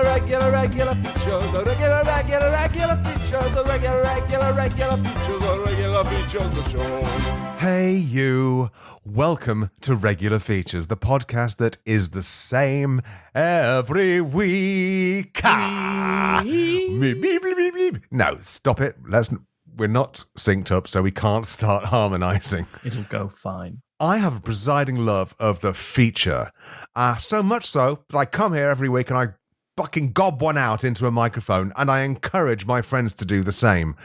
regular features, regular features, regular features of show. Hey you, welcome to Regular Features, the podcast that is the same every week. No, stop it. We're not synced up, so we can't start harmonizing. It'll go fine. I have a presiding love of the feature, so much so that I come here every week and I fucking gob one out into a microphone, and I encourage my friends to do the same.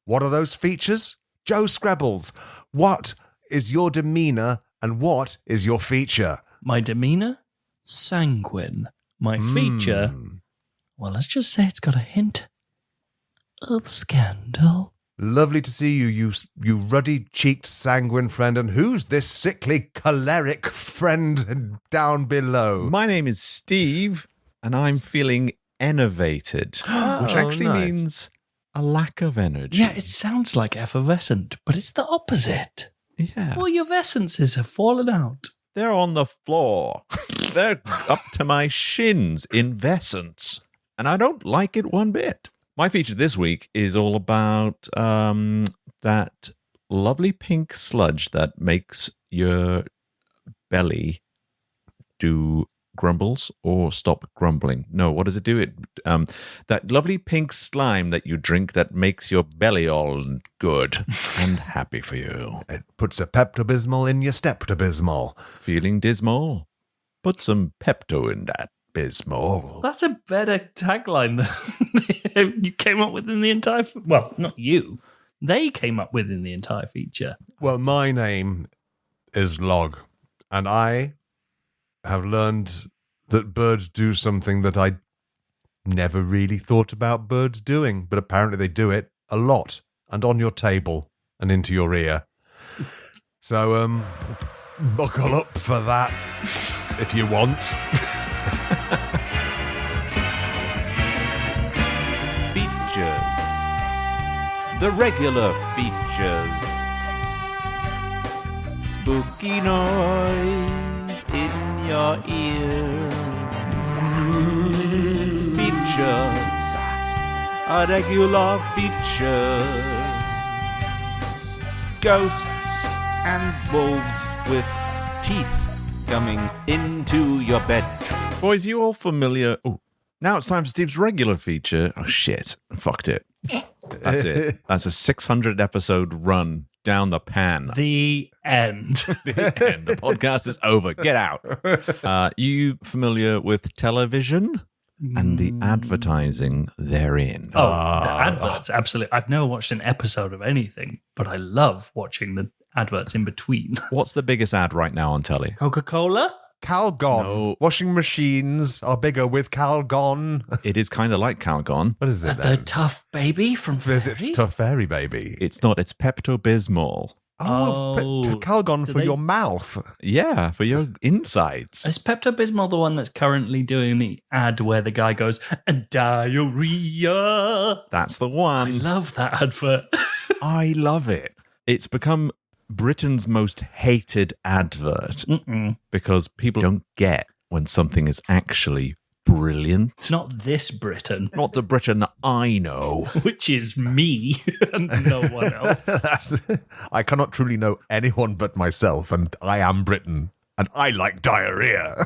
What are those features? Joe Scrabbles, what is your demeanour and what is your feature? My demeanour? Sanguine. My feature? Well, let's just say it's got a hint of scandal. Lovely to see you ruddy-cheeked sanguine friend. And who's this sickly choleric friend down below? My name is Steve, and I'm feeling enervated, which actually means a lack of energy. Yeah, it sounds like effervescent, but it's the opposite. Yeah. All your essences have fallen out. They're on the floor. They're up to my shins in vescence, and I don't like it one bit. My feature this week is all about that lovely pink sludge that makes your belly do grumbles or stop grumbling. No, what does it do? That lovely pink slime that you drink that makes your belly all good and happy for you. It puts a Pepto Bismol in your Stepto Bismol. Feeling dismal? Put some Pepto in that Bismol. That's a better tagline than you came up with in the entire... Well, not you. They came up with in the entire feature. Well, my name is Log, and I have learned that birds do something that I never really thought about birds doing, but apparently they do it a lot, and on your table and into your ear. So, buckle up for that if you want. Features. The regular features. Spooky noise in your ears. Features. A regular features. Ghosts and wolves with teeth coming into your bed. Boys, you all familiar? Oh, now it's time for Steve's regular feature. Oh, shit. Fucked it. That's it. That's a 600 episode run down the pan. The end. The end. The podcast is over. Get out. You familiar with television and the advertising therein? Oh, the adverts, absolutely. I've never watched an episode of anything, but I love watching the adverts in between. What's the biggest ad right now on telly? Coca-Cola? Calgon. No. Washing machines are bigger with Calgon. It is kind of like Calgon. What is it The then? Tough Baby from Is Fairy? it Tough Fairy Baby? It's not. It's Pepto Bismol. Oh, Calgon do for they- your mouth. Yeah, for your insides. Is Pepto Bismol the one that's currently doing the ad where the guy goes, diarrhea? That's the I one. love that advert. I love it. It's become Britain's most hated advert because people don't get when something is actually brilliant. Not this Britain, Not the Britain I know. which is me and no one else. I cannot truly know anyone but myself, and I am Britain, and I like diarrhea.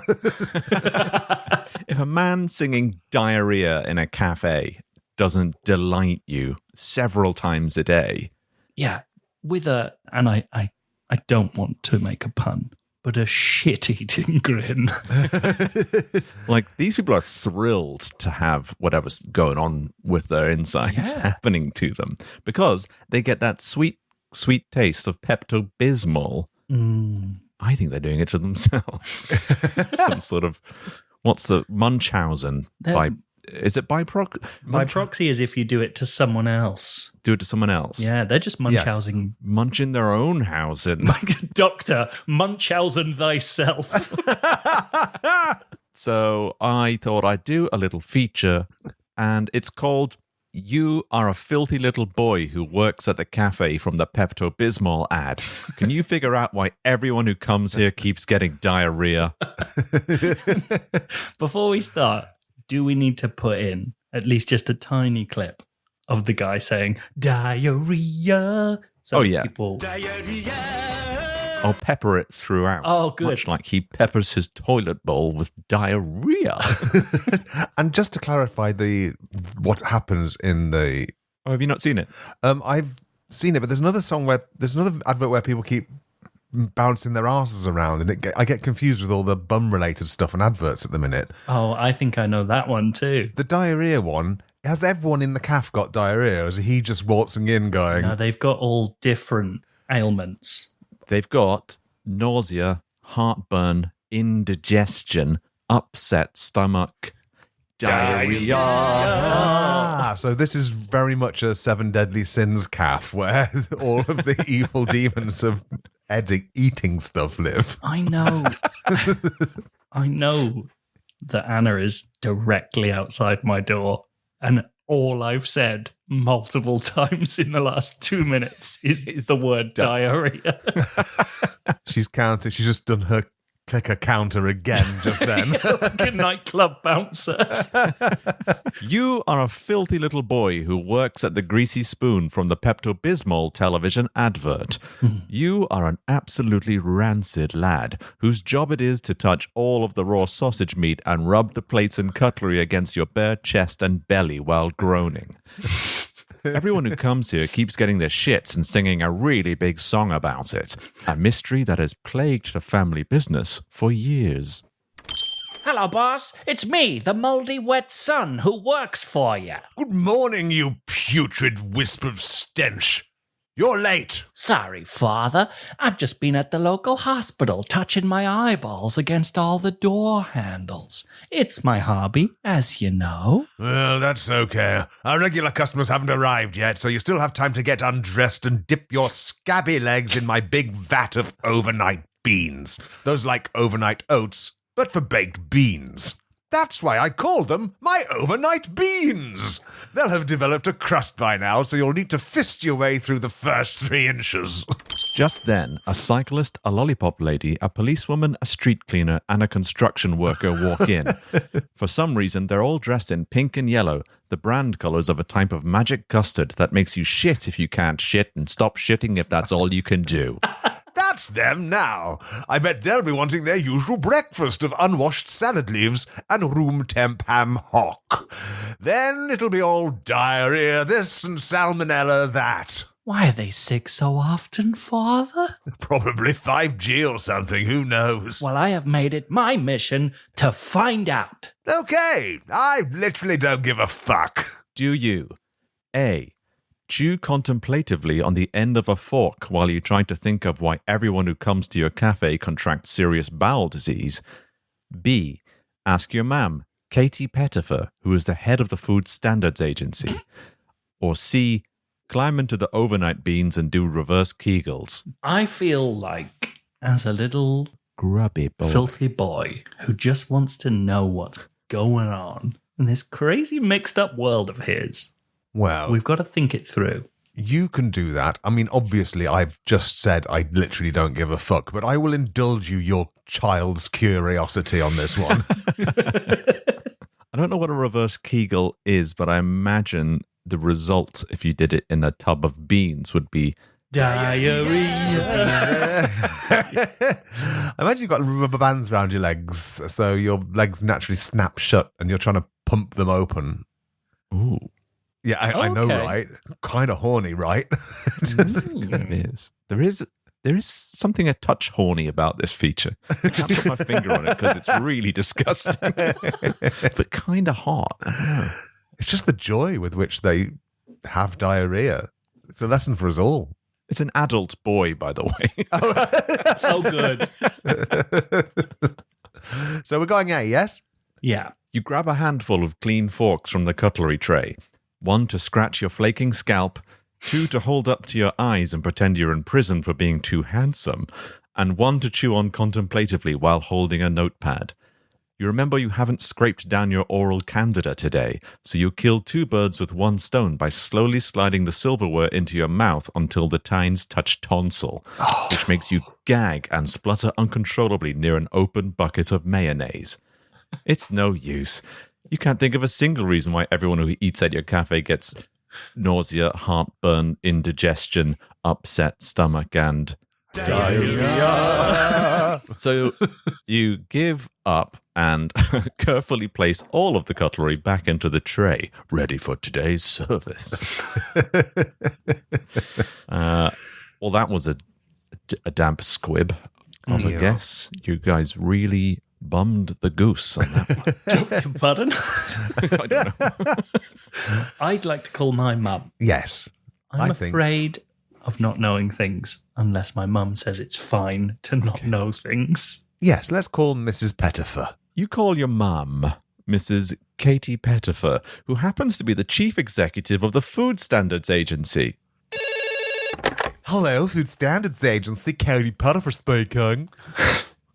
If a man singing diarrhea in a cafe doesn't delight you several times a day, Yeah, with a, and I don't want to make a pun, but a shit-eating grin. like these people are thrilled to have whatever's going on with their insides happening to them because they get that sweet, sweet taste of Pepto Bismol. I think they're doing it to themselves. Some sort of, what's the Munchausen? Is it by proxy? By proxy is if you do it to someone else. Do it to someone else. Yeah, they're just Munchausen. Munching their own housing. Like, Doctor, Munchausen thyself. So I thought I'd do a little feature, and it's called You Are a Filthy Little Boy Who Works at the Cafe from the Pepto Bismol ad. Can you figure out why everyone who comes here keeps getting diarrhea? Before we start, do we need to put in at least just a tiny clip of the guy saying diarrhea? So Oh, yeah. people... I'll pepper it throughout. Oh, good. Much like he peppers his toilet bowl with diarrhea. And just to clarify what happens in the... Oh, have you not seen it? I've seen it, but there's another advert where people keep bouncing their asses around, and I get confused with all the bum-related stuff and adverts at the minute. Oh, I think I know that one too. The diarrhea one, has everyone in the calf got diarrhea, or is he just waltzing in going... No, they've got all different ailments. They've got nausea, heartburn, indigestion, upset stomach, diarrhea. So this is very much a 7 Deadly Sins calf, where all of the evil demons of eating stuff live. I know. I know that Anna is directly outside my door, and all I've said multiple times in the last 2 minutes is the word diarrhea. She's counted. She's just done her clicker counter again just then. Good nightclub bouncer. You are a filthy little boy who works at the Greasy Spoon from the Pepto Bismol television advert. You are an absolutely rancid lad whose job it is to touch all of the raw sausage meat and rub the plates and cutlery against your bare chest and belly while groaning. Everyone who comes here keeps getting their shits and singing a really big song about it, a mystery that has plagued the family business for years. Hello, boss. It's me, the moldy wet son who works for you. Good morning, you putrid wisp of stench. You're late. Sorry, father. I've just been at the local hospital touching my eyeballs against all the door handles. It's my hobby, as you know. Well, that's okay. Our regular customers haven't arrived yet, so you still have time to get undressed and dip your scabby legs in my big vat of overnight beans. Those like overnight oats, but for baked beans. That's why I called them my overnight beans. They'll have developed a crust by now, so you'll need to fist your way through the first 3 inches. Just then, a cyclist, a lollipop lady, a policewoman, a street cleaner, and a construction worker walk in. For some reason, they're all dressed in pink and yellow, the brand colours of a type of magic custard that makes you shit if you can't shit and stop shitting if that's all you can do. That's them now. I bet they'll be wanting their usual breakfast of unwashed salad leaves and room temp ham hock. Then it'll be all diarrhea this and salmonella that. Why are they sick so often, father? Probably 5G or something, who knows? Well, I have made it my mission to find out. Okay, I literally don't give a fuck. Do you? A. Chew contemplatively on the end of a fork while you try to think of why everyone who comes to your cafe contracts serious bowel disease. B. Ask your ma'am, Katie Pettifer, who is the head of the Food Standards Agency. Or C. Climb into the overnight beans and do reverse Kegels. I feel like, as a little Grubby boy. filthy boy who just wants to know what's going on in this crazy mixed up world of his, Well, we've got to think it through. you can do that. I mean, obviously, I've just said I literally don't give a fuck, but I will indulge your child's curiosity on this one. I don't know what a reverse Kegel is, but I imagine the result, if you did it in a tub of beans, would be Diarrhea. I imagine you've got rubber bands around your legs, so your legs naturally snap shut and you're trying to pump them open. ooh. Yeah, I know, Okay. right? Kind of horny, right? It is. There is something a touch horny about this feature. I can't put my finger on it because it's really disgusting, but kind of hot. I don't know. It's just the joy with which they have diarrhea. It's a lesson for us all. It's an adult boy, by the way. Oh, good. So we're going A, yes? Yeah. You grab a handful of clean forks from the cutlery tray. 1 to scratch your flaking scalp, 2 to hold up to your eyes and pretend you're in prison for being too handsome, and 1 to chew on contemplatively while holding a notepad. You remember you haven't scraped down your oral candida today, so you kill 2 birds with 1 stone by slowly sliding the silverware into your mouth until the tines touch tonsil, which makes you gag and splutter uncontrollably near an open bucket of mayonnaise. It's no use. You can't think of a single reason why everyone who eats at your cafe gets nausea, heartburn, indigestion, upset stomach, and diarrhea. So you give up and carefully place all of the cutlery back into the tray, ready for today's service. Well, that was a damp squib of a guess. You guys really bummed the goose on that one. Pardon? I don't know. I'd like to call my mum. Yes. I'm afraid of not knowing things unless my mum says it's fine to not know things. Yes, let's call Mrs. Pettifer. You call your mum Mrs. Katie Pettifer, who happens to be the chief executive of the Food Standards Agency. Hello, Food Standards Agency, Katie Pettifer speaking.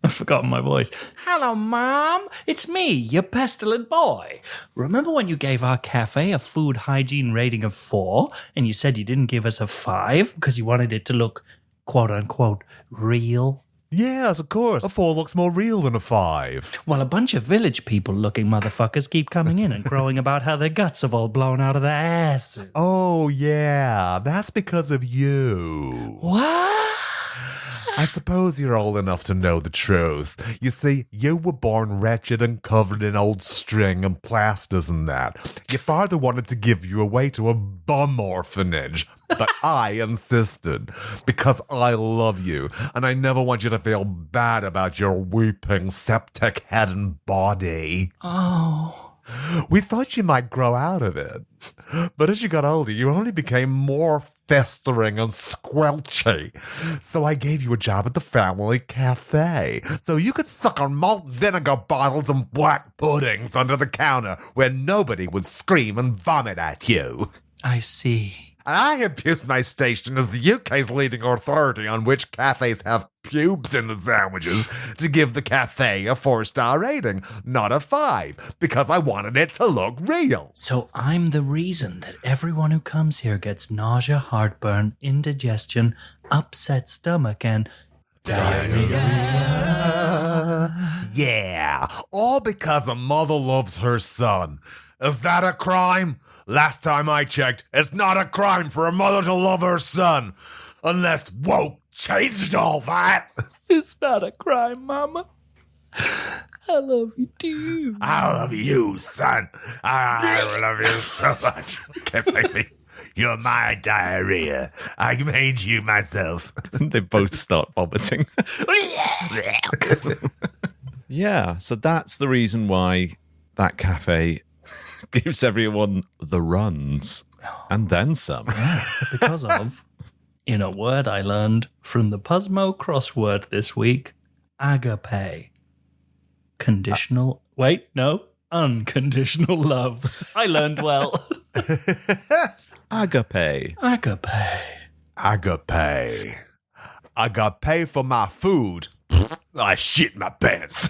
I've forgotten my voice. Hello, Mom. It's me, your pestilent boy. Remember when you gave our cafe a food hygiene rating of 4 and you said you didn't give us a 5 because you wanted it to look, quote-unquote, real? Yes, of course. A 4 looks more real than a 5. Well, a bunch of village people-looking motherfuckers keep coming in and crowing about how their guts have all blown out of their asses. Oh, yeah. That's because of you. What? I suppose you're old enough to know the truth. You see, you were born wretched and covered in old string and plasters and that. Your father wanted to give you away to a bum orphanage, but I insisted because I love you and I never want you to feel bad about your weeping septic head and body. Oh. We thought you might grow out of it, but as you got older, you only became more festering and squelchy. So I gave you a job at the family cafe, so you could suck on malt vinegar bottles and black puddings under the counter where nobody would scream and vomit at you. I see. And I abused my station as the UK's leading authority on which cafes have pubes in the sandwiches to give the cafe a 4-star rating, not a 5, because I wanted it to look real. So I'm the reason that everyone who comes here gets nausea, heartburn, indigestion, upset stomach, and diarrhea. Yeah, all because a mother loves her son. Is that a crime? Last time I checked, it's not a crime for a mother to love her son. Unless woke changed all that. It's not a crime, Mama. I love you too. I love you, son. I love you so much. Okay, baby. You're my diarrhea. I made you myself. They both start vomiting. Yeah, so that's the reason why that cafe gives everyone the runs. And then some. Because of, in a word I learned from the Puzzmo crossword this week, agape. Conditional, unconditional love. I learned well. Agape. Agape. Agape. I got paid for my food. I shit my pants.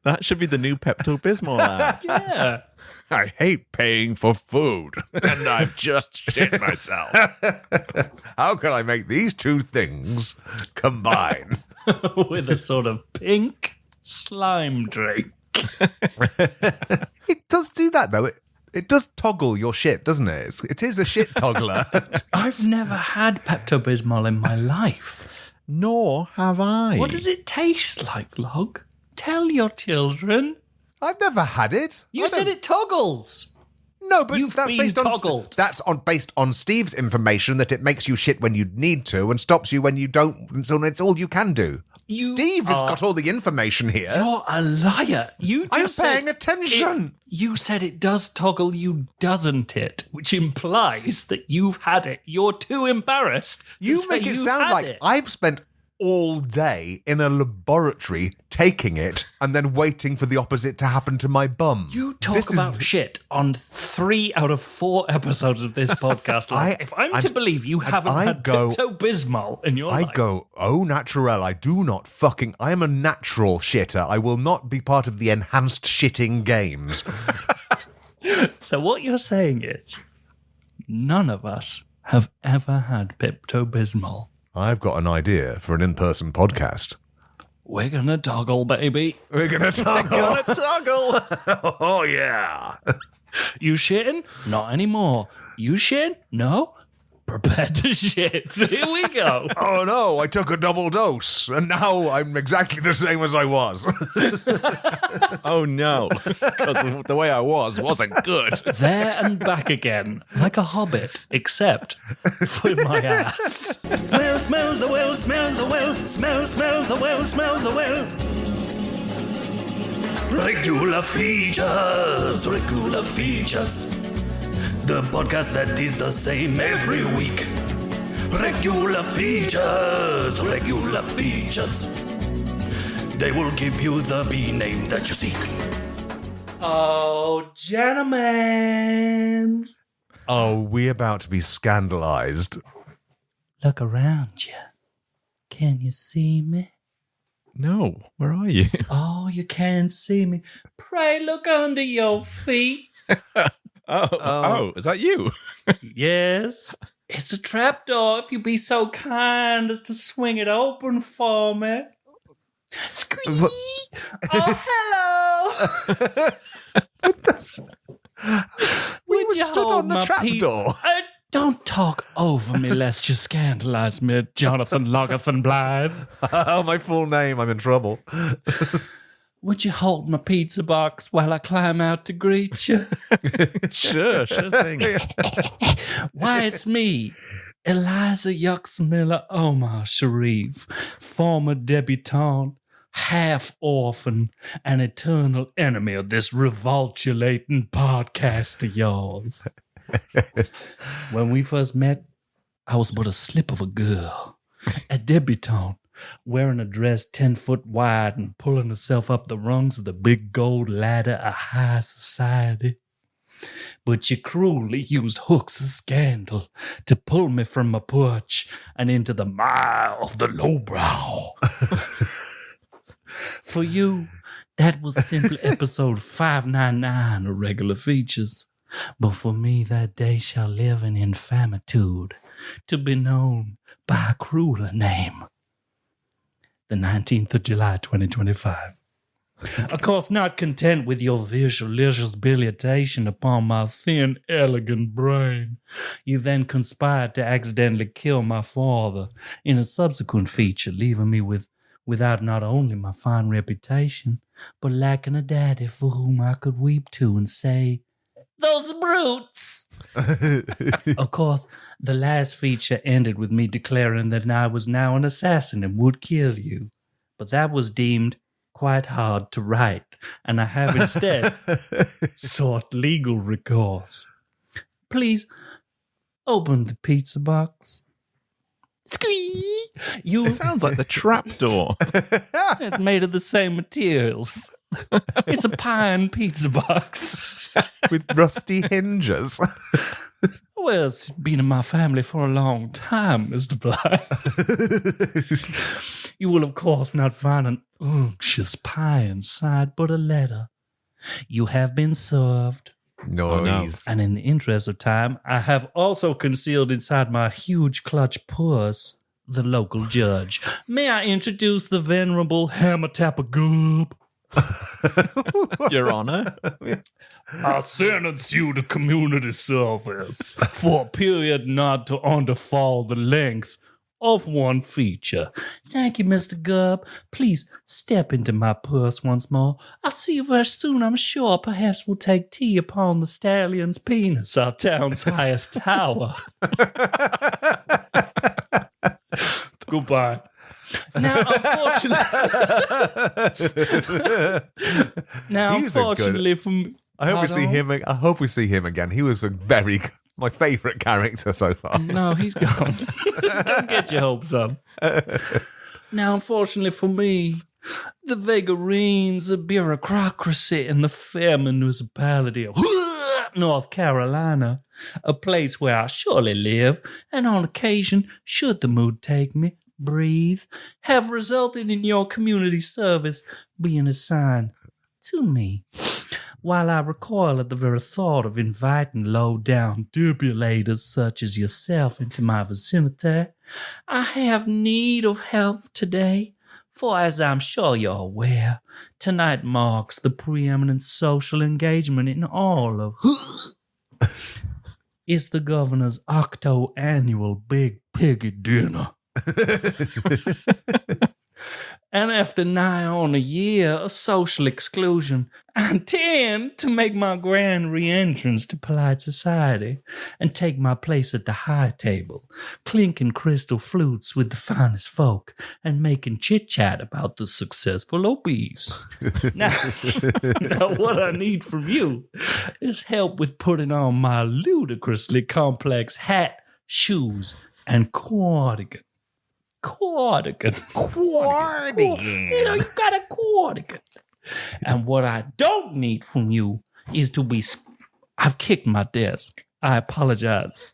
That should be the new Pepto Bismol ad. Yeah. I hate paying for food, and I've just shit myself. How can I make these two things combine? With a sort of pink slime drink. It does do that, though. It does toggle your shit, doesn't it? It is a shit toggler. I've never had Pepto Bismol in my life. Nor have I. What does it taste like, Log? Tell your children. I've never had it. You said it toggles. No, but You've that's been based on toggled. based on Steve's information that it makes you shit when you need to and stops you when you don't. And so it's all you can do. Steve has got all the information here. You're a liar. You just I'm paying attention. You said it does toggle, you doesn't it? Which implies that you've had it. You're too embarrassed. You make it sound like I've spent all day in a laboratory taking it and then waiting for the opposite to happen to my bum. You talk about shit on 3 out of 4 episodes of this podcast. If I'm to believe you haven't had Pepto Bismol in your life. I go, oh, naturel, I do not fucking... I am a natural shitter. I will not be part of the enhanced shitting games. So what you're saying is, none of us have ever had Pepto Bismol. I've got an idea for an in-person podcast. We're gonna toggle, baby. We're gonna toggle. Toggle. Oh yeah. You shitting? Not anymore. You shitting? No? Prepare to shit. Here we go. Oh no, I took a double dose, and now I'm exactly the same as I was. Oh no, because the way I wasn't good. There and back again, like a hobbit, except for my ass. Smell, smell the well, smell the well, smell, smell the well, smell the well. Regular features, regular features. The podcast that is the same every week. Regular features, regular features. They will give you the B name that you seek. Oh, gentlemen. Oh, we about to be scandalized. Look around you. Can you see me? No, where are you? Oh, you can't see me. Pray look under your feet. Oh, is that you? Yes. It's a trapdoor if you be so kind as to swing it open for me. Squeak! Oh, hello! We were Would you stood hold on the my trapdoor. Don't talk over me lest you scandalize me, Jonathan Logathan Blythe. Oh, my full name. I'm in trouble. Would you hold my pizza box while I climb out to greet you? Sure thing. Why, it's me, Eliza Yuxmiller Omar Sharif, former debutante, half-orphan, and eternal enemy of this revoltulating podcast of yours. When we first met, I was but a slip of a girl, a debutante, wearing a dress 10 foot wide and pulling herself up the rungs of the big gold ladder of high society. But you cruelly used hooks of scandal to pull me from my perch and into the mire of the lowbrow. For you, that was simply episode 599 of Regular Features. But for me, that day shall live in infamitude, to be known by a crueler name. The 19th of July, 2025. Of course, not content with your vicious billiardation upon my thin, elegant brain, you then conspired to accidentally kill my father in a subsequent feature, leaving me without not only my fine reputation, but lacking a daddy for whom I could weep to and say, "Those brutes!" Of course, the last feature ended with me declaring that I was now an assassin and would kill you. But that was deemed quite hard to write, and I have instead sought legal recourse. Please, open the pizza box. Squeak! It sounds like the trapdoor. It's made of the same materials. It's a pine pizza box. With rusty hinges. Well, it's been in my family for a long time, Mr. Blythe. You will, of course, not find an unctuous pie inside, but a letter. You have been served. Noise. And in the interest of time, I have also concealed inside my huge clutch purse the local judge. May I introduce the venerable Hammer Tapper Goob? Your Honor. I sentence you to community service for a period not to underfall the length of one feature. Thank you, Mr. Gub. Please step into my purse once more. I'll see you very soon, I'm sure. Perhaps we'll take tea upon the stallion's penis, our town's highest tower. Goodbye. Now, unfortunately, from I hope we see him. I hope we see him again. He was my favourite character so far. No, he's gone. Don't get your hopes up. Now, unfortunately for me, the vagaries of bureaucracy in the fair municipality of North Carolina, a place where I surely live, and on occasion, should the mood take me, breathe, have resulted in your community service being assigned to me. While I recoil at the very thought of inviting low-down debulators such as yourself into my vicinity, I have need of help today, For as I'm sure you're aware, tonight marks the preeminent social engagement in all of it's the governor's octo-annual Big Piggy Dinner. And after nigh on a year of social exclusion, I intend to make my grand re-entrance to polite society and take my place at the high table, clinking crystal flutes with the finest folk and making chit-chat about the successful obese. Now, what I need from you is help with putting on my ludicrously complex hat, shoes, and cardigan. Cardigan. You know, you got a cardigan. And what I don't need from you is to be... I've kicked my desk. I apologize.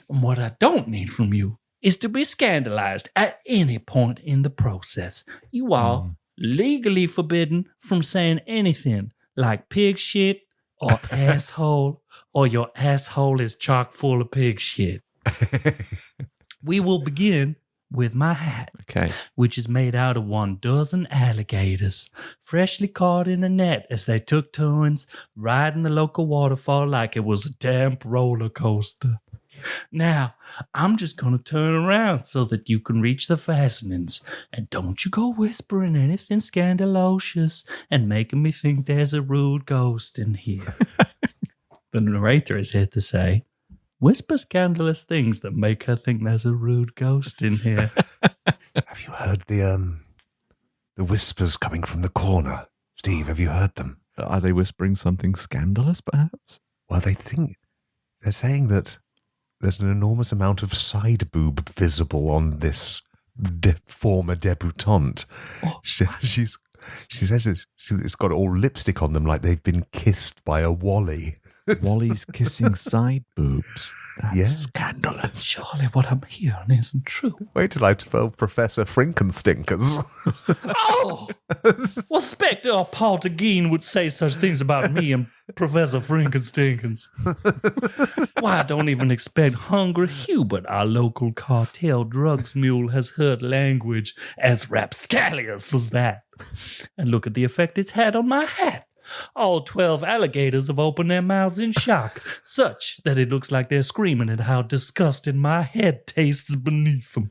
And what I don't need from you is to be scandalized at any point in the process. You are legally forbidden from saying anything like pig shit or asshole or your asshole is chock full of pig shit. We will begin with my hat, which is made out of 12 alligators, freshly caught in a net as they took turns riding the local waterfall like it was a damp roller coaster. Now, I'm just going to turn around so that you can reach the fastenings, and don't you go whispering anything scandalocious and making me think there's a rude ghost in here. The narrator is here to say, whisper scandalous things that make her think there's a rude ghost in here. Have you heard the whispers coming from the corner? Steve, have you heard them? Are they whispering something scandalous, perhaps? Well, they're saying that there's an enormous amount of side boob visible on this former debutante. Oh, She says it's got all lipstick on them like they've been kissed by a Wally. Wally's kissing side boobs. That's scandalous. Surely what I'm hearing isn't true. Wait till I tell Professor Frankenstinkers. Oh! Well, Spectre or Paul Tegeen would say such things about me and Professor Frankenstinkers. Why, I don't even expect Hungry Hubert, our local cartel drugs mule, has heard language as rapscallious as that. And look at the effect it's had on my hat. All 12 alligators have opened their mouths in shock, such that it looks like they're screaming at how disgusting my head tastes beneath them.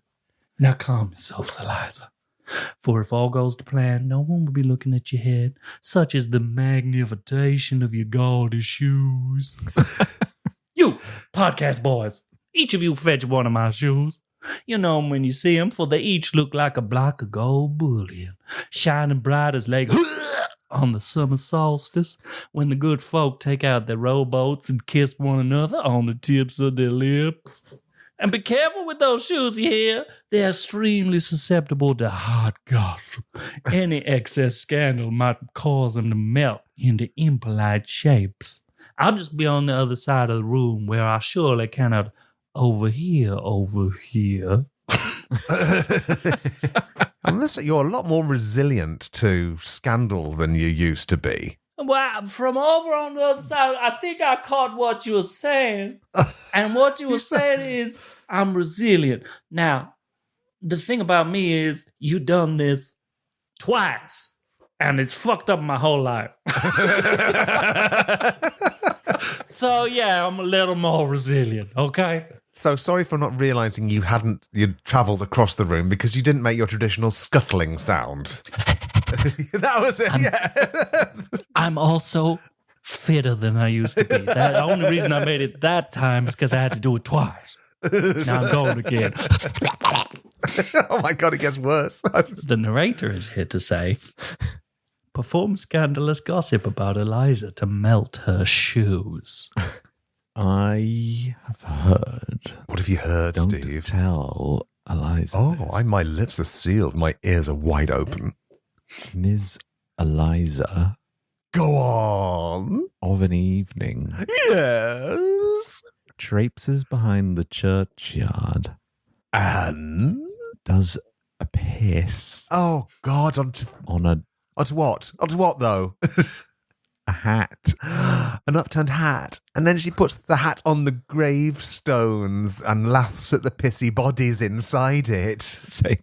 Now calm yourself, Eliza. For if all goes to plan, no one will be looking at your head, such as the magnification of your gaudy shoes. You, podcast boys, each of you fetch one of my shoes. You know them when you see them, for they each look like a block of gold bullion, shining bright as like on the summer solstice, when the good folk take out their rowboats and kiss one another on the tips of their lips. And be careful with those shoes you hear. They're extremely susceptible to hot gossip. Any excess scandal might cause them to melt into impolite shapes. I'll just be on the other side of the room where I surely cannot overhear. Unless you're a lot more resilient to scandal than you used to be. Well, from over on the other side, I think I caught what you were saying. And what you were saying is, I'm resilient. Now, the thing about me is, you done this twice, and it's fucked up my whole life. So, yeah, I'm a little more resilient, okay? So sorry for not realising you'd travelled across the room because you didn't make your traditional scuttling sound. That was it, I'm also fitter than I used to be. The only reason I made it that time is because I had to do it twice. Now I'm going again. Oh my God, it gets worse. The narrator is here to say, perform scandalous gossip about Eliza to melt her shoes. I have heard. What have you heard, Don't Steve? tell Eliza. Oh, my lips are sealed. My ears are wide open. Ms. Eliza, Go on. of an evening, Yes. traipses behind the churchyard, And? does a piss Oh, God. Onto on what? Onto what, though? a hat. An upturned hat. And then she puts the hat on the gravestones and laughs at the pissy bodies inside it. Saying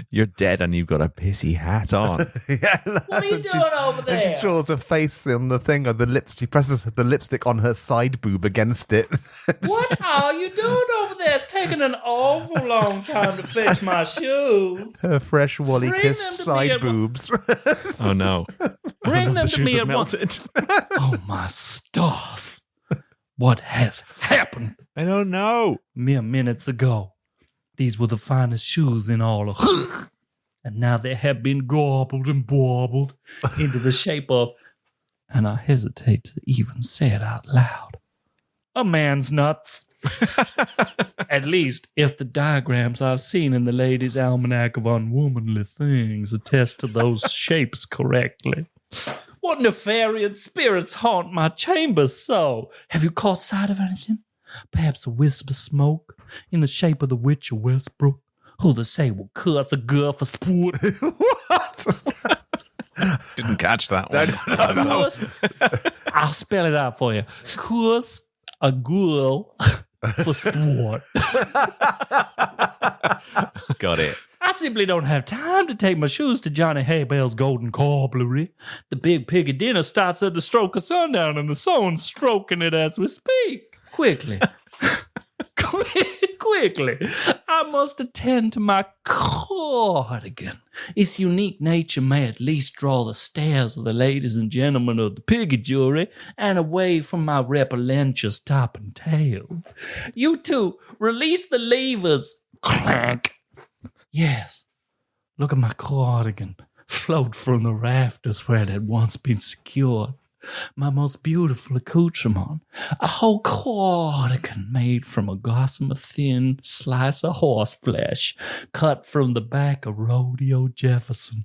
you're dead and you've got a pissy hat on. Yeah, What are you and doing over And she there? draws a face on the thing, or the lips. She presses the lipstick on her side boob against it. What are you doing over there? It's taking an awful long time to fetch my shoes. Her fresh Wally Bring kissed them to me side at- boobs. Oh no. Bring them The to shoes me have at once. melted. Oh, my stars. What has happened? I don't know. Mere minutes ago, these were the finest shoes in all of... And now they have been gobbled and baubled into the shape of... And I hesitate to even say it out loud. A man's nuts. At least, if the diagrams I've seen in the Ladies' Almanac of Unwomanly Things attest to those shapes correctly. What nefarious spirits haunt my chambers so? Have you caught sight of anything? Perhaps a wisp of smoke in the shape of the Witch of Westbrook, who they say will curse a girl for sport. What? Didn't catch that one. Curse, I'll spell it out for you. Curse a girl for sport. Got it. I simply don't have time to take my shoes to Johnny Haybell's Golden Cobblery. The big pig at dinner starts at the stroke of sundown, and the sun's stroking it as we speak. Quickly. Quickly. I must attend to my cardigan. Its unique nature may at least draw the stares of the ladies and gentlemen of the piggy jury and away from my repelentious top and tail. You two, release the levers. Clank. Yes, look at my cardigan, float from the rafters where it had once been secured. My most beautiful accoutrement, a whole cardigan made from a gossamer thin slice of horseflesh, cut from the back of Rodeo Jefferson,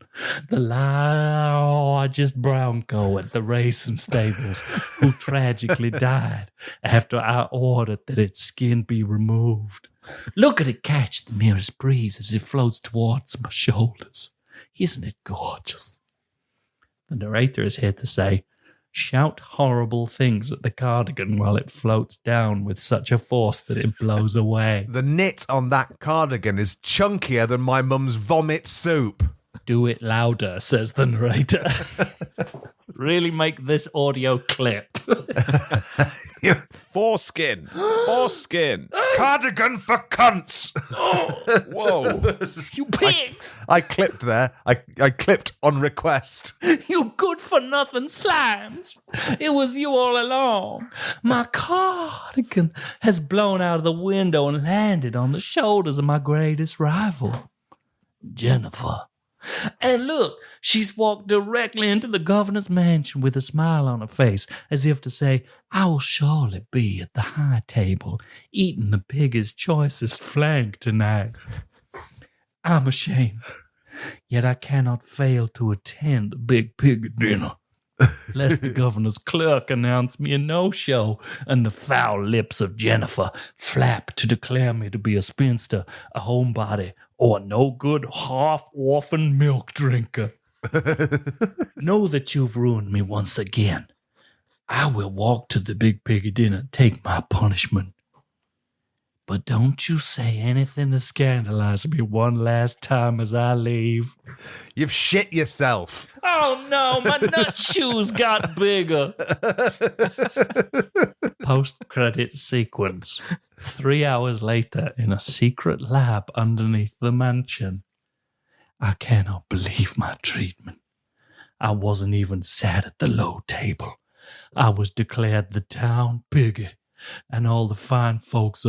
the largest bronco at the racing stables, who tragically died after I ordered that its skin be removed. Look at it catch the merest breeze as it floats towards my shoulders. Isn't it gorgeous? The narrator is here to say, shout horrible things at the cardigan while it floats down with such a force that it blows away. The knit on that cardigan is chunkier than my mum's vomit soup. Do it louder, says the narrator. Really make this audio clip. Foreskin. Foreskin. Cardigan for cunts. Whoa. You pigs! I clipped there. I clipped on request. You good-for-nothing slimes! It was you all along. My cardigan has blown out of the window and landed on the shoulders of my greatest rival, Jennifer. And look, she's walked directly into the governor's mansion with a smile on her face, as if to say, I will surely be at the high table, eating the pig's choicest flank tonight. I'm ashamed, yet I cannot fail to attend the big pig dinner, lest the governor's clerk announce me a no-show and the foul lips of Jennifer flap to declare me to be a spinster, a homebody, or a no-good half-orphan milk drinker. Know that you've ruined me once again. I will walk to the big piggy dinner, take my punishment. But don't you say anything to scandalize me one last time as I leave. You've shit yourself. Oh no, my nut shoes got bigger. Post-credit sequence. 3 hours later, in a secret lab underneath the mansion. I cannot believe my treatment. I wasn't even sat at the low table. I was declared the town piggy, and all the fine folks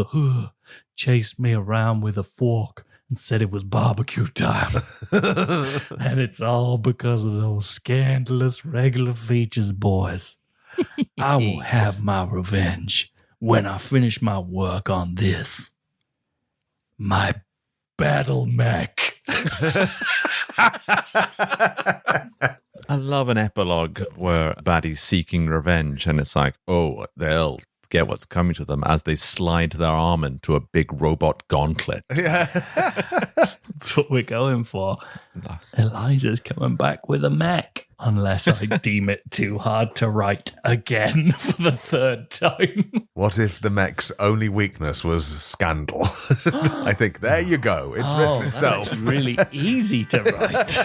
chased me around with a fork and said it was barbecue time. And it's all because of those scandalous regular features, boys. I will have my revenge when I finish my work on this. My battle mech. I love an epilogue where baddie's seeking revenge, and it's like, oh, they'll get what's coming to them as they slide their arm into a big robot gauntlet. That's what we're going for. Eliza's coming back with a mech. Unless I deem it too hard to write again for the third time. What if the mech's only weakness was scandal? I think there you go. It's written That's itself. actually really easy to write.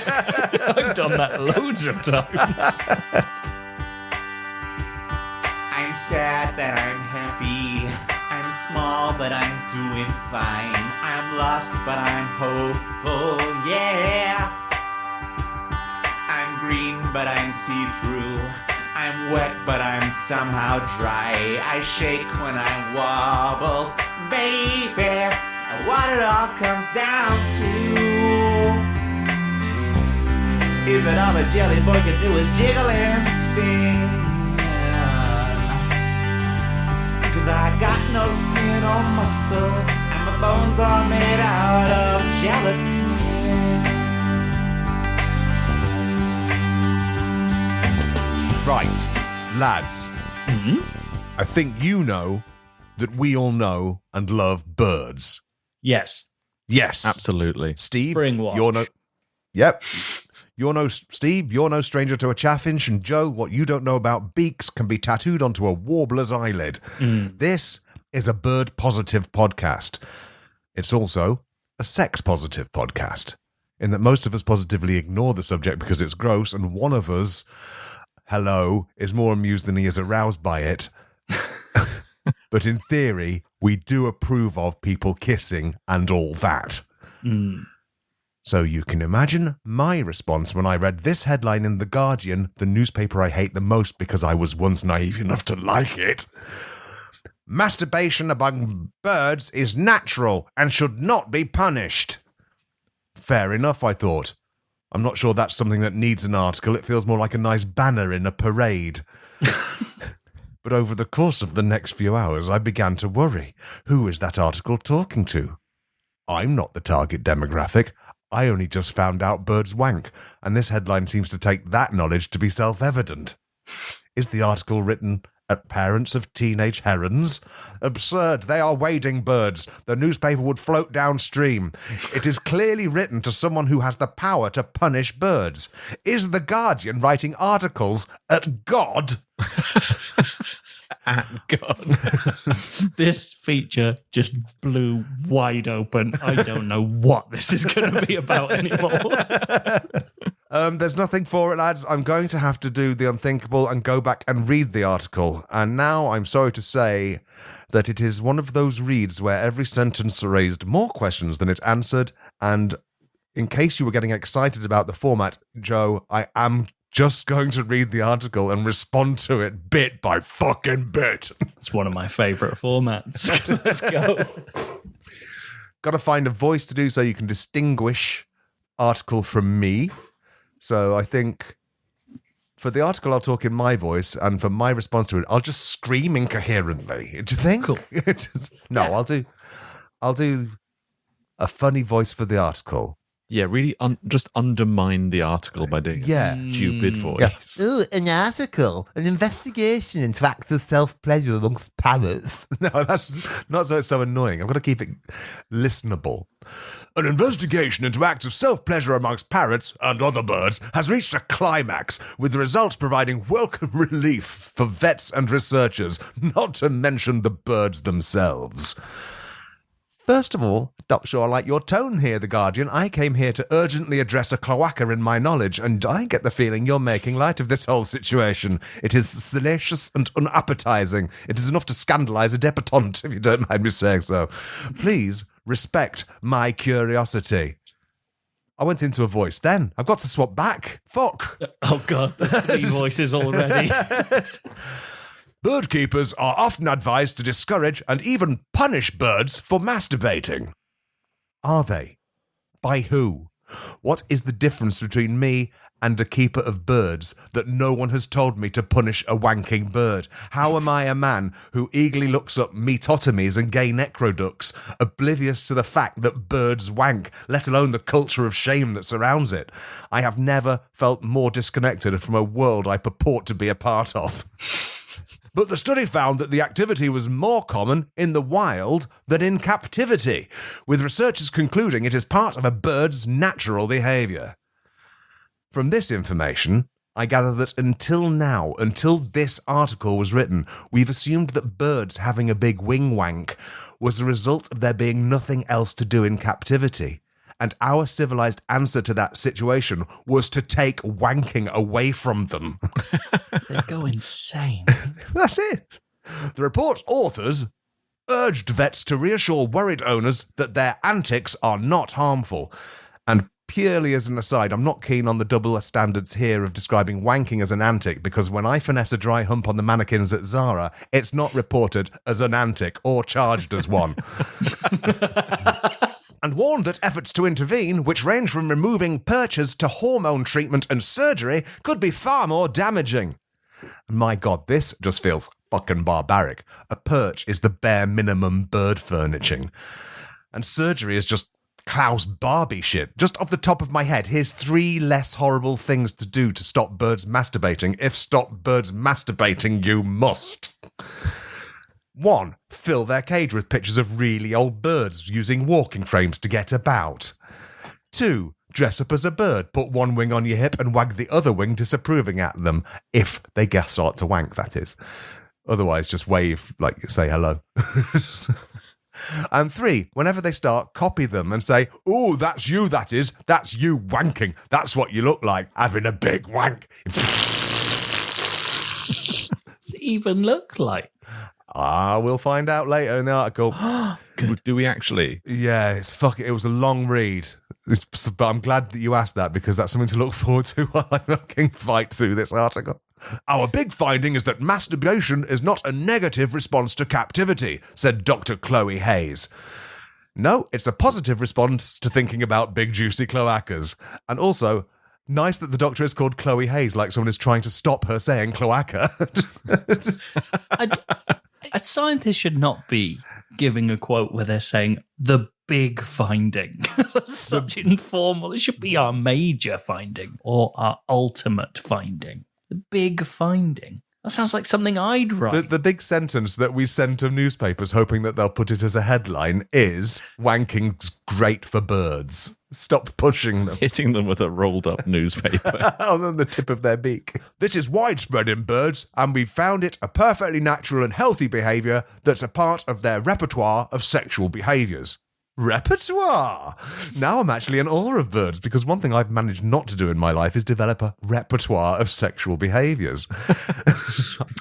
I've done that loads of times. I'm sad that I'm happy. I'm small, but I'm doing fine. I'm lost, but I'm hopeful, yeah. I'm green, but I'm see-through. I'm wet, but I'm somehow dry. I shake when I wobble, baby. And what it all comes down to is that all a jelly boy can do is jiggle and spin. 'Cause I got no skin or muscle, and my bones are made out of gelatin. Right, lads. I think you know that we all know and love birds. Yes. Yes. Absolutely. Steve, Springwatch. you're no... Yep. Steve, you're no stranger to a chaffinch, and Joe, what you don't know about beaks can be tattooed onto a warbler's eyelid. This is a bird-positive podcast. It's also a sex-positive podcast, in that most of us positively ignore the subject because it's gross, and one of us, hello, is more amused than he is aroused by it. But in theory, we do approve of people kissing and all that. So you can imagine my response when I read this headline in The Guardian, the newspaper I hate the most because I was once naive enough to like it. Masturbation among birds is natural and should not be punished. Fair enough, I thought. I'm not sure that's something that needs an article. It feels more like a nice banner in a parade. But over the course of the next few hours, I began to worry. Who is that article talking to? I'm not the target demographic. I only just found out birds wank, and this headline seems to take that knowledge to be self-evident. Is the article written at parents of teenage herons? Absurd, they are wading birds. The newspaper would float downstream. It is clearly written to someone who has the power to punish birds. Is The Guardian writing articles at God? God. This feature just blew wide open. I don't know what this is going to be about anymore. There's nothing for it, lads. I'm going to have to do the unthinkable and go back and read the article. And now I'm sorry to say that it is one of those reads where every sentence raised more questions than it answered. And in case you were getting excited about the format, Joe, I am just going to read the article and respond to it bit by fucking bit. It's one of my favourite formats. Let's go. Got to find a voice to do so you can distinguish article from me. So I think for the article, I'll talk in my voice, and for my response to it, I'll just scream incoherently. Do you think? Cool. No, yeah. I'll do a funny voice for the article. Yeah, really just undermine the article by doing a stupid voice. Ooh, an article, an investigation into acts of self-pleasure amongst parrots. No, that's not so it's so annoying. I've got to keep it listenable. An investigation into acts of self-pleasure amongst parrots and other birds has reached a climax, with the results providing welcome relief for vets and researchers, not to mention the birds themselves. First of all, not sure I like your tone here, The Guardian. I came here to urgently address a cloaca in my knowledge, and I get the feeling you're making light of this whole situation. It is salacious and unappetizing. It is enough to scandalize a debutante, if you don't mind me saying so. Please respect my curiosity. I went into a voice then. I've got to swap back. Fuck. Oh, God, there's 3 voices already. Bird keepers are often advised to discourage and even punish birds for masturbating. Are they? By who? What is the difference between me and a keeper of birds that no one has told me to punish a wanking bird? How am I a man who eagerly looks up metotomies and gay necroducts, oblivious to the fact that birds wank, let alone the culture of shame that surrounds it? I have never felt more disconnected from a world I purport to be a part of. But the study found that the activity was more common in the wild than in captivity, with researchers concluding it is part of a bird's natural behaviour. From this information, I gather that until now, until this article was written, we've assumed that birds having a big wing wank was a result of there being nothing else to do in captivity. And our civilized answer to that situation was to take wanking away from them. They go insane. That's it. The report's authors urged vets to reassure worried owners that their antics are not harmful. And purely as an aside, I'm not keen on the double standards here of describing wanking as an antic, because when I finesse a dry hump on the mannequins at Zara, it's not reported as an antic or charged as one. And warned that efforts to intervene, which range from removing perches to hormone treatment and surgery, could be far more damaging. My God, this just feels fucking barbaric. A perch is the bare minimum bird furnishing. And surgery is just Klaus Barbie shit. Just off the top of my head, here's 3 less horrible things to do to stop birds masturbating, if stop birds masturbating you must. 1. Fill their cage with pictures of really old birds using walking frames to get about. 2. Dress up as a bird, put one wing on your hip and wag the other wing disapproving at them, if they start to wank, that is. Otherwise, just wave, like say hello. And 3, whenever they start, copy them and say, "Oh, that's you, that is. That's you wanking. That's what you look like, having a big wank." Does it even look like? We'll find out later in the article. Do we actually? Yeah, it was a long read. But I'm glad that you asked that, because that's something to look forward to while I fucking fight through this article. Our big finding is that masturbation is not a negative response to captivity, said Dr. Chloe Hayes. No, it's a positive response to thinking about big juicy cloacas. And also, nice that the doctor is called Chloe Hayes, like someone is trying to stop her saying cloaca. A scientist should not be giving a quote where they're saying the big finding. That's such informal. It should be our major finding or our ultimate finding. The big finding. That sounds like something I'd write. The big sentence that we send to newspapers hoping that they'll put it as a headline is, "Wanking's great for birds. Stop pushing them." Hitting them with a rolled up newspaper. On the tip of their beak. This is widespread in birds, and we've found it a perfectly natural and healthy behaviour that's a part of their repertoire of sexual behaviours. Repertoire! Now I'm actually in awe of birds, because one thing I've managed not to do in my life is develop a repertoire of sexual behaviours.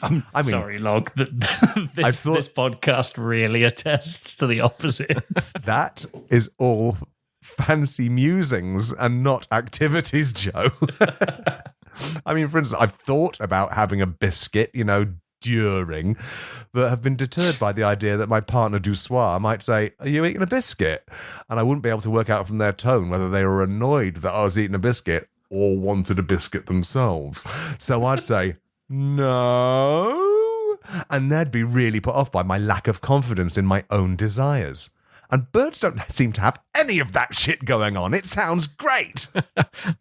I'm sorry, Log, that this podcast really attests to the opposite. That is all fancy musings and not activities, Joe. I mean, for instance, I've thought about having a biscuit, during, but have been deterred by the idea that my partner du soir might say, "Are you eating a biscuit?" And I wouldn't be able to work out from their tone whether they were annoyed that I was eating a biscuit or wanted a biscuit themselves. So I'd say, "No," and they'd be really put off by my lack of confidence in my own desires. And birds don't seem to have any of that shit going on. It sounds great.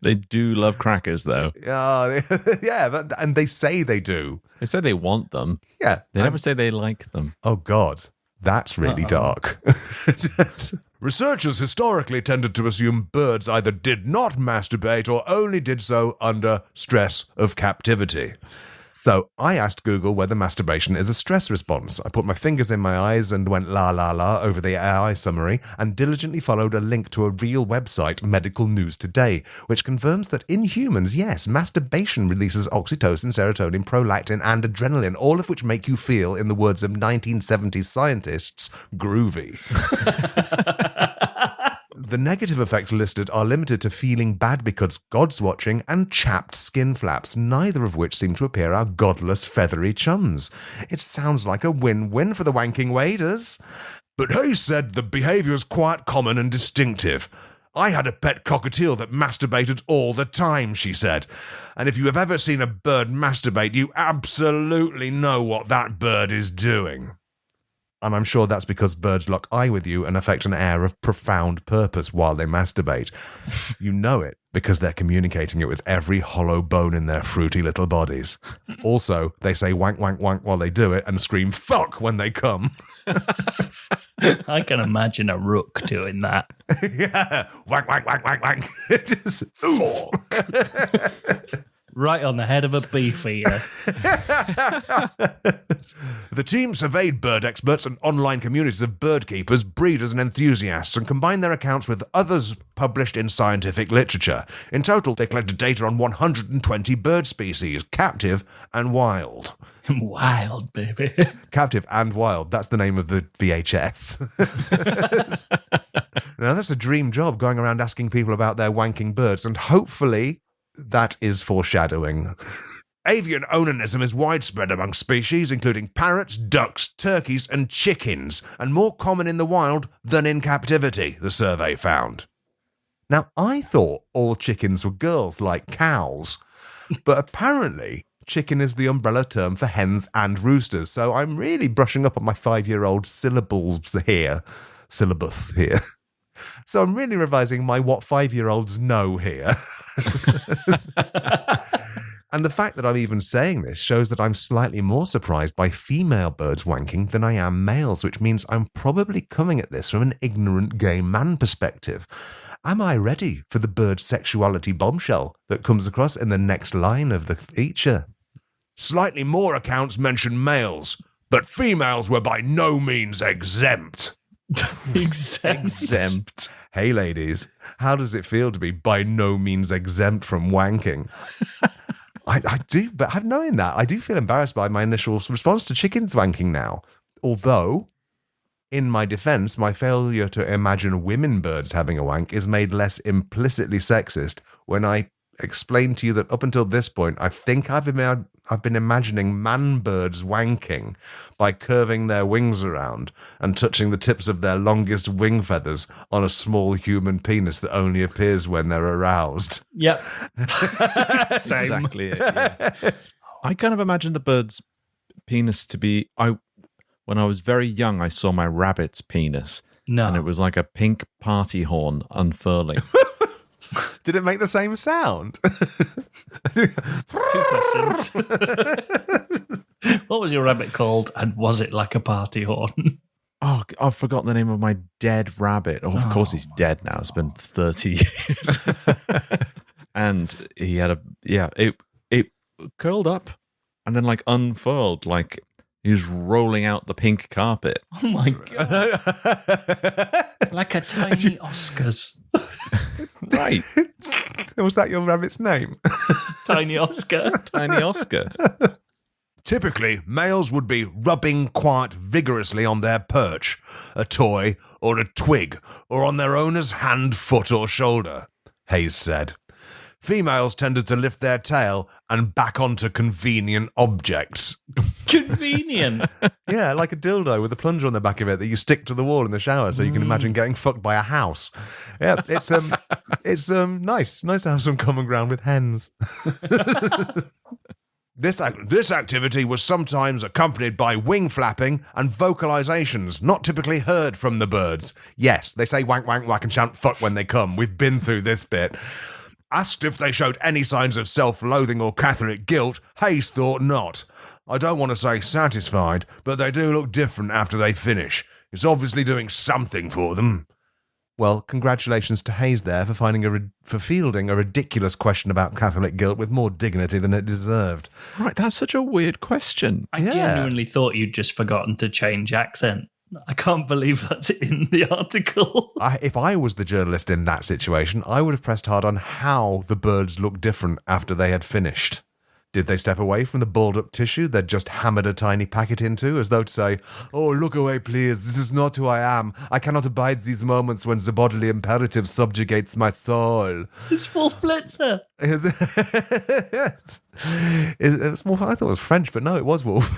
They do love crackers, though. Yeah, and they say they do. They say they want them. Yeah. They never say they like them. Oh, God. That's really dark. Researchers historically tended to assume birds either did not masturbate or only did so under stress of captivity. So I asked Google whether masturbation is a stress response. I put my fingers in my eyes and went la la la over the AI summary and diligently followed a link to a real website, Medical News Today, which confirms that in humans, yes, masturbation releases oxytocin, serotonin, prolactin and adrenaline, all of which make you feel, in the words of 1970s scientists, groovy. The negative effects listed are limited to feeling bad because God's watching and chapped skin flaps, neither of which seem to appear our godless feathery chums. It sounds like a win-win for the wanking waders. But Hayes said the behaviour is quite common and distinctive. "I had a pet cockatiel that masturbated all the time," she said. "And if you have ever seen a bird masturbate, you absolutely know what that bird is doing." And I'm sure that's because birds lock eye with you and affect an air of profound purpose while they masturbate. You know it because they're communicating it with every hollow bone in their fruity little bodies. Also, they say wank, wank, wank while they do it and scream fuck when they come. I can imagine a rook doing that. Yeah. Wank, wank, wank, wank, wank. Just, Right on the head of a beefeater. The team surveyed bird experts and online communities of bird keepers, breeders, and enthusiasts and combined their accounts with others published in scientific literature. In total, they collected data on 120 bird species, captive and wild. Wild, baby. Captive and Wild. That's the name of the VHS. Now, that's a dream job, going around asking people about their wanking birds, and hopefully that is foreshadowing. Avian onanism is widespread among species, including parrots, ducks, turkeys, and chickens, and more common in the wild than in captivity, the survey found. Now, I thought all chickens were girls like cows, but apparently chicken is the umbrella term for hens and roosters, so I'm really brushing up on my 5-year-old syllabus here. So I'm really revising my what 5-year-olds know here. And the fact that I'm even saying this shows that I'm slightly more surprised by female birds wanking than I am males, which means I'm probably coming at this from an ignorant gay man perspective. Am I ready for the bird sexuality bombshell that comes across in the next line of the feature? Slightly more accounts mention males, but females were by no means exempt. Exempt. Hey, ladies, how does it feel to be by no means exempt from wanking? I do, but knowing that, I do feel embarrassed by my initial response to chickens wanking now. Although, in my defense, my failure to imagine women birds having a wank is made less implicitly sexist when I explain to you that up until this point, I think I've been imagining man birds wanking by curving their wings around and touching the tips of their longest wing feathers on a small human penis that only appears when they're aroused. Yep. Same. Exactly it, yeah. I kind of imagine the bird's penis to be... When I was very young, I saw my rabbit's penis. No. And it was like a pink party horn unfurling. Did it make the same sound? 2 questions. What was your rabbit called, and was it like a party horn? Oh, I've forgotten the name of my dead rabbit. Oh, of course he's dead now. It's been 30 years. And he had it curled up and then like unfurled, like he was rolling out the pink carpet. Oh my God. Like a tiny Oscars. Right. Was that your rabbit's name? Tiny Oscar. Tiny Oscar. Typically, males would be rubbing quite vigorously on their perch, a toy, or a twig, or on their owner's hand, foot, or shoulder, Hayes said. Females tended to lift their tail and back onto convenient objects. Convenient. Yeah, like a dildo with a plunger on the back of it that you stick to the wall in the shower so you can imagine getting fucked by a house. Yeah, it's nice to have some common ground with hens. This activity was sometimes accompanied by wing flapping and vocalizations not typically heard from the birds. Yes, they say wank, wank, whack and chant fuck when they come. We've been through this bit. Asked if they showed any signs of self-loathing or Catholic guilt, Hayes thought not. I don't want to say satisfied, but they do look different after they finish. It's obviously doing something for them. Well, congratulations to Hayes there for fielding a ridiculous question about Catholic guilt with more dignity than it deserved. Right, that's such a weird question. I genuinely thought you'd just forgotten to change accent. I can't believe that's in the article. If I was the journalist in that situation, I would have pressed hard on how the birds looked different after they had finished. Did they step away from the balled-up tissue they'd just hammered a tiny packet into, as though to say, "Oh, look away, please, this is not who I am. I cannot abide these moments when the bodily imperative subjugates my soul." It's Wolf Blitzer. It's more, I thought it was French, but no, it was Wolf.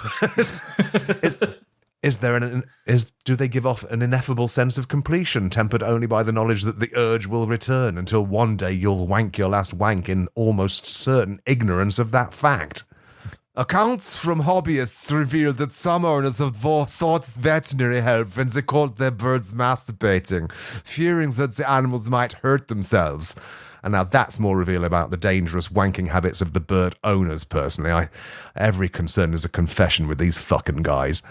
Do they give off an ineffable sense of completion, tempered only by the knowledge that the urge will return until one day you'll wank your last wank in almost certain ignorance of that fact? Accounts from hobbyists revealed that some owners have sought veterinary help when they caught their birds masturbating, fearing that the animals might hurt themselves. And now that's more revealing about the dangerous wanking habits of the bird owners, personally. Every concern is a confession with these fucking guys.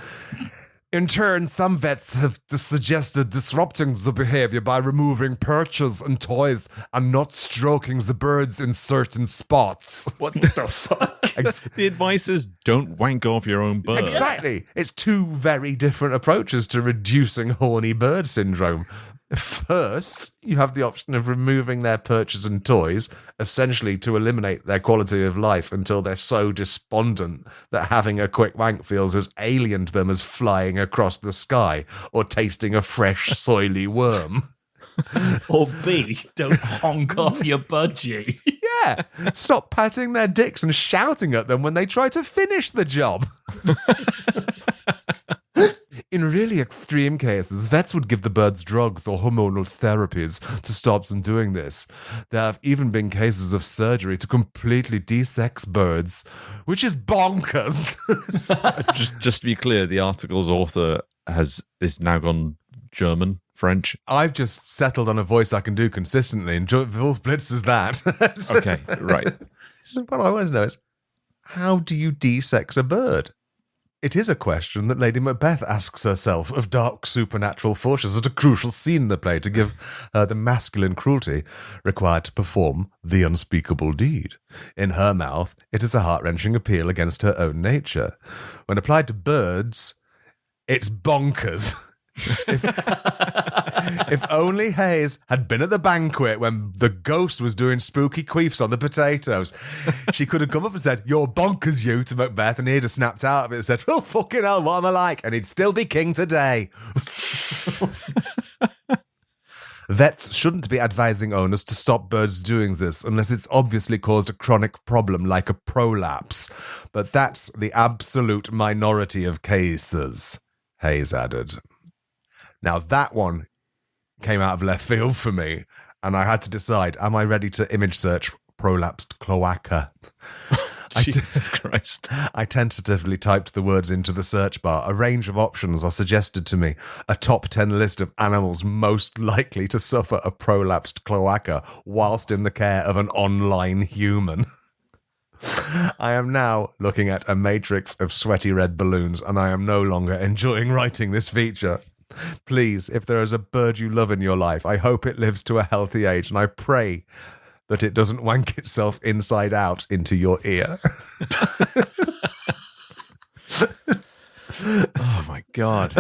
In turn, some vets have suggested disrupting the behavior by removing perches and toys and not stroking the birds in certain spots. What the fuck? The advice is don't wank off your own bird. Exactly. It's two very different approaches to reducing horny bird syndrome. First, you have the option of removing their perches and toys, essentially to eliminate their quality of life until they're so despondent that having a quick wank feels as alien to them as flying across the sky or tasting a fresh, soily worm. Or B, don't honk off your budgie. Yeah, stop patting their dicks and shouting at them when they try to finish the job. In really extreme cases, vets would give the birds drugs or hormonal therapies to stop them doing this. There have even been cases of surgery to completely de-sex birds, which is bonkers. just to be clear, the article's author is now gone German, French. I've just settled on a voice I can do consistently, and Wolf Blitz is that. Okay, right. What I want to know is, how do you de-sex a bird? It is a question that Lady Macbeth asks herself of dark supernatural forces at a crucial scene in the play to give her the masculine cruelty required to perform the unspeakable deed. In her mouth, it is a heart-wrenching appeal against her own nature. When applied to birds, it's bonkers. If only Hayes had been at the banquet when the ghost was doing spooky queefs on the potatoes, she could have come up and said, "You're bonkers, you," to Macbeth, and he'd have snapped out of it and said, "Oh, fucking hell, what am I like?" And he'd still be king today. Vets shouldn't be advising owners to stop birds doing this unless it's obviously caused a chronic problem like a prolapse. But that's the absolute minority of cases, Hayes added. Now, that one came out of left field for me, and I had to decide, am I ready to image search prolapsed cloaca? Jesus Christ. I tentatively typed the words into the search bar. A range of options are suggested to me. A top 10 list of animals most likely to suffer a prolapsed cloaca whilst in the care of an online human. I am now looking at a matrix of sweaty red balloons, and I am no longer enjoying writing this feature. Please, if there is a bird you love in your life, I hope it lives to a healthy age, and I pray that it doesn't wank itself inside out into your ear. Oh my God.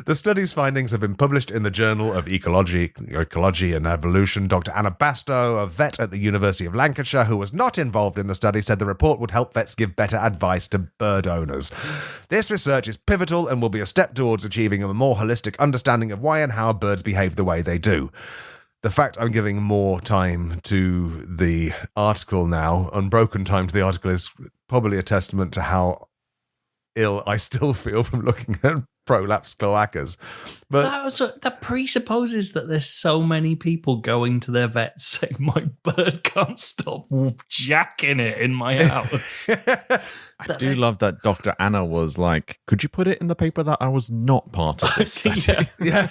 The study's findings have been published in the Journal of Ecology and Evolution. Dr. Anna Bastow, a vet at the University of Lancashire who was not involved in the study, said the report would help vets give better advice to bird owners. This research is pivotal and will be a step towards achieving a more holistic understanding of why and how birds behave the way they do. The fact I'm giving more time to the article now, unbroken time to the article, is probably a testament to how ill I still feel from looking at prolapsed cloacas. But that presupposes that there's so many people going to their vets saying, "My bird can't stop jacking it in my house." I do love that Dr. Anna was like, could you put it in the paper that I was not part of this study? Yeah.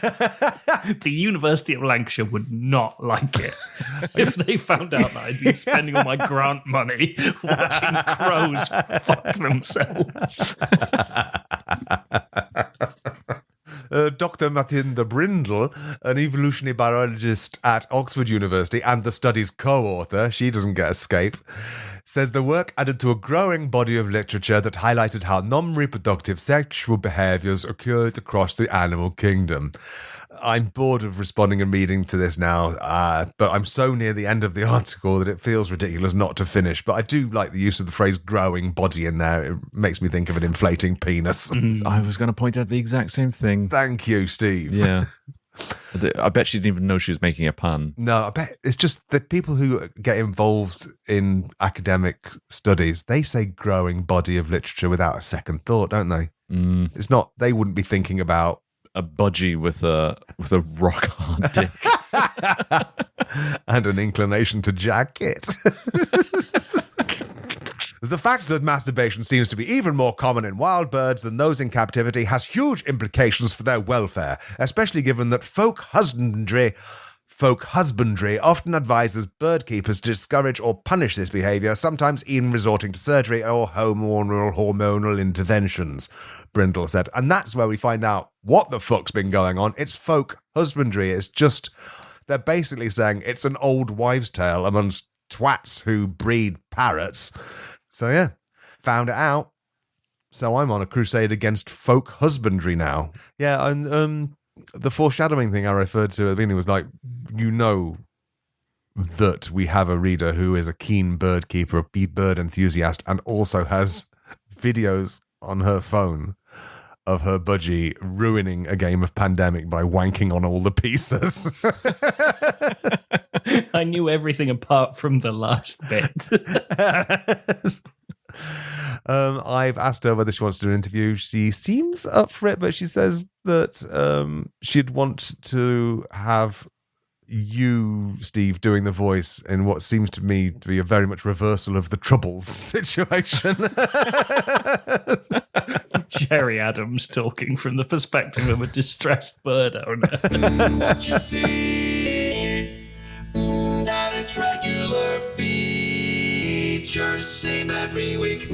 The University of Lancashire would not like it if they found out that I'd been spending all my grant money watching crows fuck themselves. Dr. Matilda Brindle, an evolutionary biologist at Oxford University and the study's co-author, she doesn't get escape, says the work added to a growing body of literature that highlighted how non-reproductive sexual behaviours occurred across the animal kingdom. I'm bored of responding and reading to this now, but I'm so near the end of the article that it feels ridiculous not to finish. But I do like the use of the phrase growing body in there. It makes me think of an inflating penis. I was going to point out the exact same thing. Thank you, Steve. Yeah. I bet she didn't even know she was making a pun. No, I bet it's just that people who get involved in academic studies, they say growing body of literature without a second thought, don't they? It's not, they wouldn't be thinking about a budgie with a rock hard dick and an inclination to jack it. The fact that masturbation seems to be even more common in wild birds than those in captivity has huge implications for their welfare, especially given that folk husbandry often advises bird keepers to discourage or punish this behaviour, sometimes even resorting to surgery or hormonal interventions, Brindle said. And that's where we find out what the fuck's been going on. It's folk husbandry. It's just, they're basically saying it's an old wives' tale amongst twats who breed parrots. So yeah, found it out. So I'm on a crusade against folk husbandry now. Yeah, and the foreshadowing thing I referred to at the beginning was like, you know that we have a reader who is a keen bird keeper, a bird enthusiast, and also has videos on her phone of her budgie ruining a game of Pandemic by wanking on all the pieces. I knew everything apart from the last bit. I've asked her whether she wants to do an interview. She seems up for it, but she says that she'd want to have you, Steve, doing the voice in what seems to me to be a very much reversal of the Troubles situation. Jerry Adams talking from the perspective of a distressed bird owner. What you see, that is regular features, same every week.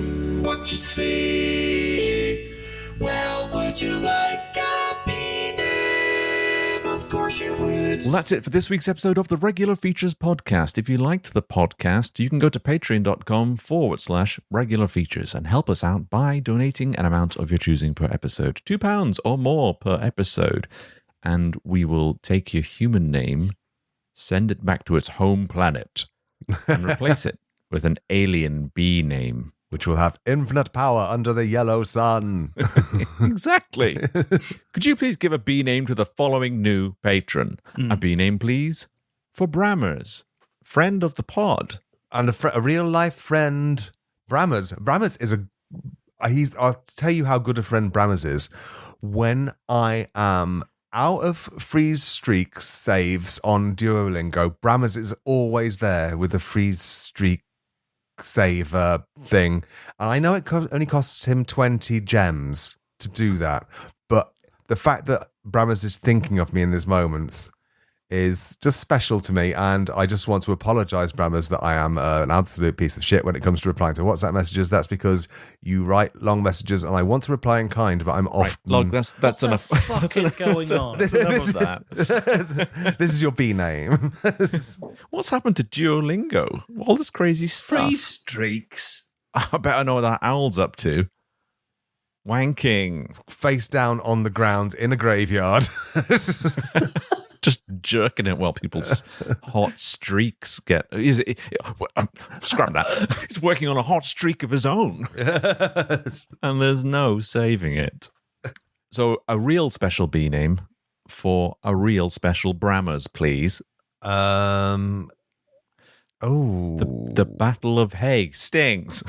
What you see, well, would you like a B-name? Of course you would. Well, that's it for this week's episode of the Regular Features podcast. If you liked the podcast, you can go to patreon.com/regular features and help us out by donating an amount of your choosing per episode, £2 or more per episode. And we will take your human name, send it back to its home planet, and replace it with an alien bee name. Which will have infinite power under the yellow sun. Exactly. Could you please give a bee name to the following new patron? A bee name, please, for Brammers, friend of the pod. And a real life friend, Brammers. Brammers is I'll tell you how good a friend Brammers is. When I am out of freeze streak saves on Duolingo, Brammers is always there with the freeze streak save thing. And I know it only costs him 20 gems to do that, but the fact that Brammers is thinking of me in these moments is just special to me, and I just want to apologise, Brammers, that I am an absolute piece of shit when it comes to replying to WhatsApp messages. That's because you write long messages and I want to reply in kind, but I'm often... Log, that's enough. What is going on? This is your B name. What's happened to Duolingo? All this crazy stuff. Free streaks. I bet I know what that owl's up to. Wanking. Face down on the ground in a graveyard. Just jerking it while people's hot streaks get... Scrap that. He's working on a hot streak of his own. Yes. And there's no saving it. So a real special bee name for a real special Brammers, please. The Battle of Hastings.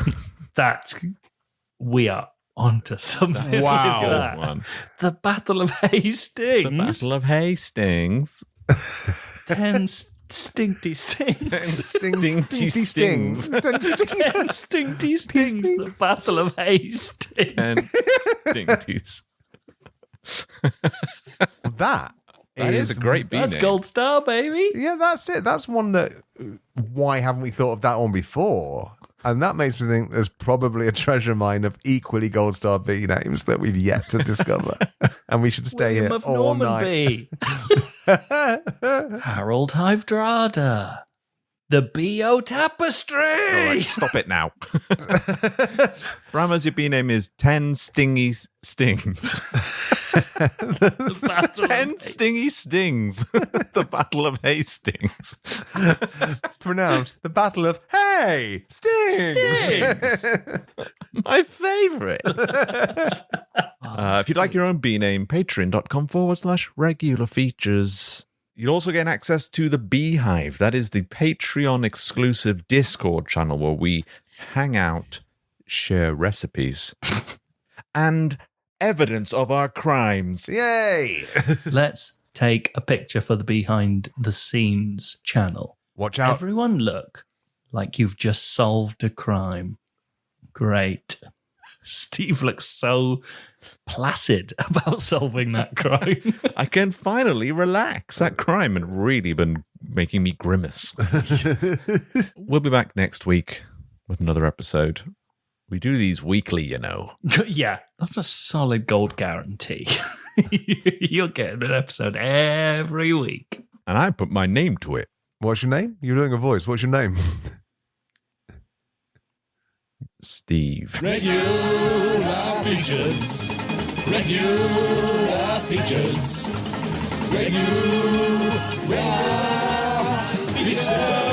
We are onto something. Wow. With that. One. The Battle of Hastings. The Battle of Hastings. 10 stinky stings. Stinky stings. 10 stinky stings. The Battle of Hastings. And stinkies. That is a great bee That's name. Gold Star, baby. Yeah, that's it. That's one that... Why haven't we thought of that one before? And that makes me think there's probably a treasure mine of equally gold star bee names that we've yet to discover. And we should stay William here of all Normanby. Harold Hivedrada. The B.O. Tapestry. All right, stop it now. Brammers, your bee name is 10 Stingy Stings. 10 Stingy Stings. The Battle of Hastings. Pronounced the Battle of Hey Stings. My favourite. If you'd like your own bee name, patreon.com/regular features. You'll also gain access to the Beehive. That is the Patreon exclusive Discord channel where we hang out, share recipes, and evidence of our crimes. Yay! Let's take a picture for the Behind the Scenes channel. Watch out. Everyone look like you've just solved a crime. Great. Steve looks so placid about solving that crime. I can finally relax. That crime had really been making me grimace. We'll be back next week with another episode. We do these weekly, you know. Yeah, that's a solid gold guarantee. You're getting an episode every week. And I put my name to it. What's your name? You're doing a voice. What's your name? Steve. Regular features. Regular features. Regular features.